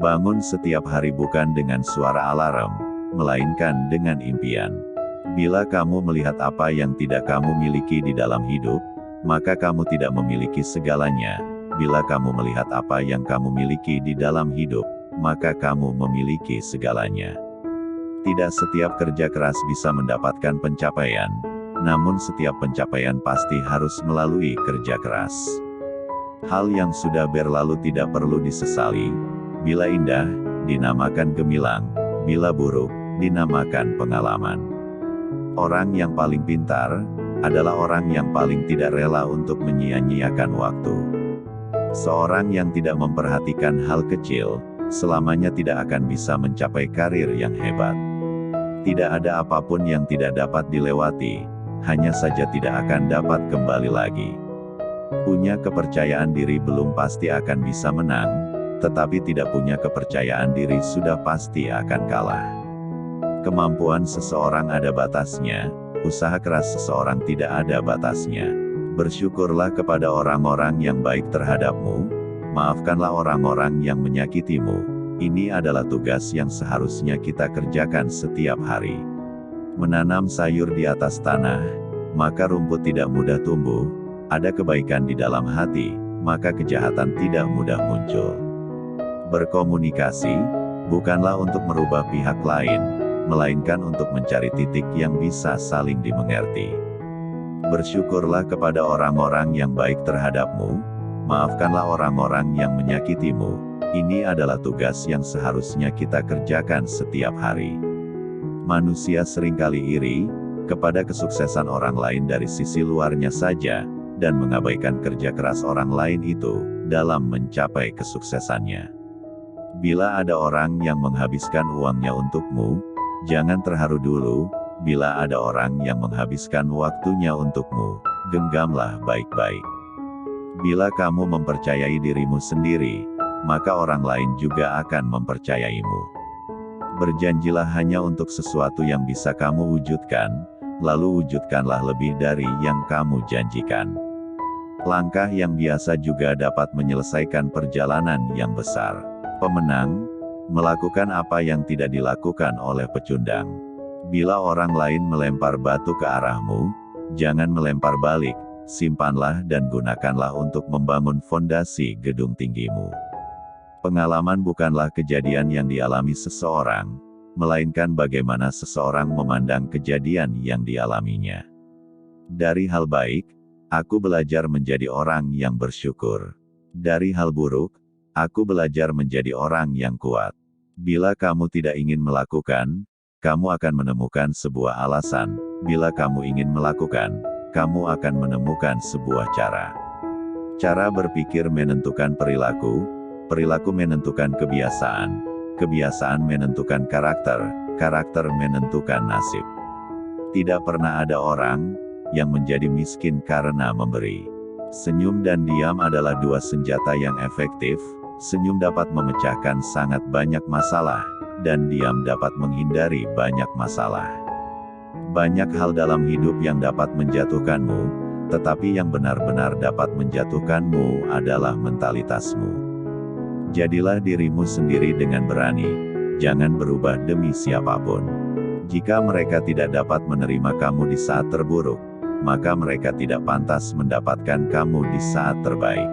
Bangun setiap hari bukan dengan suara alarm, melainkan dengan impian. Bila kamu melihat apa yang tidak kamu miliki di dalam hidup, maka kamu tidak memiliki segalanya. Bila kamu melihat apa yang kamu miliki di dalam hidup, maka kamu memiliki segalanya. Tidak setiap kerja keras bisa mendapatkan pencapaian, namun setiap pencapaian pasti harus melalui kerja keras. Hal yang sudah berlalu tidak perlu disesali. Bila indah, dinamakan gemilang. Bila buruk, dinamakan pengalaman. Orang yang paling pintar adalah orang yang paling tidak rela untuk menyia-nyiakan waktu. Seorang yang tidak memperhatikan hal kecil, selamanya tidak akan bisa mencapai karir yang hebat. Tidak ada apapun yang tidak dapat dilewati, hanya saja tidak akan dapat kembali lagi. Punya kepercayaan diri belum pasti akan bisa menang, tetapi tidak punya kepercayaan diri sudah pasti akan kalah. Kemampuan seseorang ada batasnya, usaha keras seseorang tidak ada batasnya. Bersyukurlah kepada orang-orang yang baik terhadapmu, maafkanlah orang-orang yang menyakitimu. Ini adalah tugas yang seharusnya kita kerjakan setiap hari. Menanam sayur di atas tanah, maka rumput tidak mudah tumbuh. Ada kebaikan di dalam hati, maka kejahatan tidak mudah muncul. Berkomunikasi, bukanlah untuk merubah pihak lain, melainkan untuk mencari titik yang bisa saling dimengerti. Bersyukurlah kepada orang-orang yang baik terhadapmu, maafkanlah orang-orang yang menyakitimu. Ini adalah tugas yang seharusnya kita kerjakan setiap hari. Manusia seringkali iri kepada kesuksesan orang lain dari sisi luarnya saja, dan mengabaikan kerja keras orang lain itu dalam mencapai kesuksesannya. Bila ada orang yang menghabiskan uangnya untukmu, jangan terharu dulu. Bila ada orang yang menghabiskan waktunya untukmu, genggamlah baik-baik. Bila kamu mempercayai dirimu sendiri, maka orang lain juga akan mempercayaimu. Berjanjilah hanya untuk sesuatu yang bisa kamu wujudkan, lalu wujudkanlah lebih dari yang kamu janjikan. Langkah yang biasa juga dapat menyelesaikan perjalanan yang besar. Pemenang melakukan apa yang tidak dilakukan oleh pecundang. Bila orang lain melempar batu ke arahmu, jangan melempar balik, simpanlah dan gunakanlah untuk membangun fondasi gedung tinggimu. Pengalaman bukanlah kejadian yang dialami seseorang, melainkan bagaimana seseorang memandang kejadian yang dialaminya. Dari hal baik, aku belajar menjadi orang yang bersyukur. Dari hal buruk, aku belajar menjadi orang yang kuat. Bila kamu tidak ingin melakukan, kamu akan menemukan sebuah alasan. Bila kamu ingin melakukan, kamu akan menemukan sebuah cara. Cara berpikir menentukan perilaku, perilaku menentukan kebiasaan, kebiasaan menentukan karakter, karakter menentukan nasib. Tidak pernah ada orang yang menjadi miskin karena memberi. Senyum dan diam adalah dua senjata yang efektif. Senyum dapat memecahkan sangat banyak masalah, dan diam dapat menghindari banyak masalah. Banyak hal dalam hidup yang dapat menjatuhkanmu, tetapi yang benar-benar dapat menjatuhkanmu adalah mentalitasmu. Jadilah dirimu sendiri dengan berani, jangan berubah demi siapapun. Jika mereka tidak dapat menerima kamu di saat terburuk, maka mereka tidak pantas mendapatkan kamu di saat terbaik.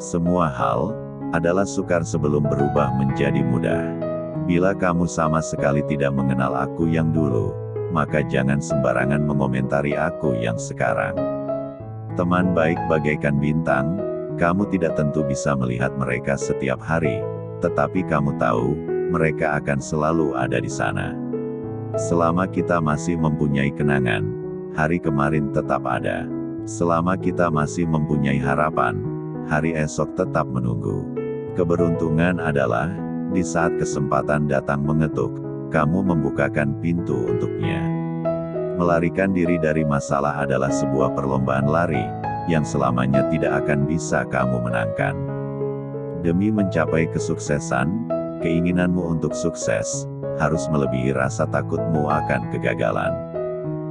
Semua hal adalah sukar sebelum berubah menjadi mudah. Bila kamu sama sekali tidak mengenal aku yang dulu, maka jangan sembarangan mengomentari aku yang sekarang. Teman baik bagaikan bintang, kamu tidak tentu bisa melihat mereka setiap hari, tetapi kamu tahu, mereka akan selalu ada di sana. Selama kita masih mempunyai kenangan, hari kemarin tetap ada. Selama kita masih mempunyai harapan, hari esok tetap menunggu. Keberuntungan adalah, di saat kesempatan datang mengetuk, kamu membukakan pintu untuknya. Melarikan diri dari masalah adalah sebuah perlombaan lari, yang selamanya tidak akan bisa kamu menangkan. Demi mencapai kesuksesan, keinginanmu untuk sukses harus melebihi rasa takutmu akan kegagalan.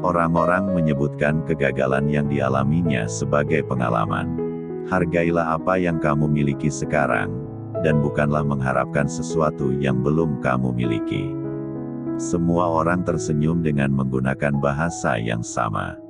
Orang-orang menyebutkan kegagalan yang dialaminya sebagai pengalaman. Hargailah apa yang kamu miliki sekarang, dan bukanlah mengharapkan sesuatu yang belum kamu miliki. Semua orang tersenyum dengan menggunakan bahasa yang sama.